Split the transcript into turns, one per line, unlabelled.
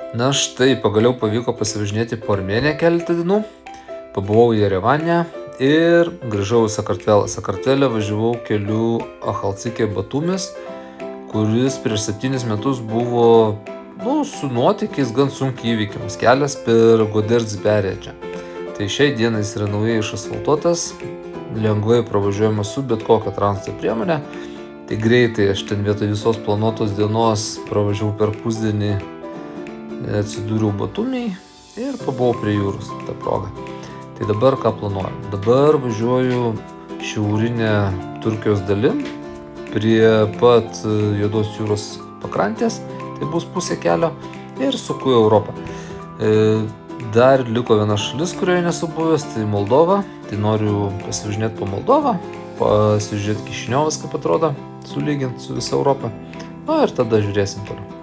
Na štai, pagaliau pavyko pasivažinėti po Armėniją keletą dienų. Pabuvau Jerevane ir grįžau į Sakartvelą. Sakartvele važiavau keliu Achaltsikė-Batumis, kuris prieš 7 metus buvo su nuotykiais gan sunkiai įveikiamas kelias per Goderdz perėdžią. Tai šiai dienai jis yra naujai išasfaltuotas, lengvai pravažiuojama su bet kokia transporto priemonė. Tai greitai aš ten vietoj visos planuotos dienos pravažiavau per pusdienį, atsidūriau Batumiai ir pabuvau prie jūros tą progą. Tai dabar ką planuoju? Dabar važiuoju šiaurinę Turkijos dalim, prie pat Juodos jūros pakrantės, tai bus pusė kelio ir suku į Europą. Dar liko viena šalis, kurioje nesu buvęs, tai Moldova. Tai noriu pasivažinėti po Moldovą, pasižiūrėti Kišiniovas, kaip atrodo, sulyginti su visa Europa. Ir tada žiūrėsim toliau.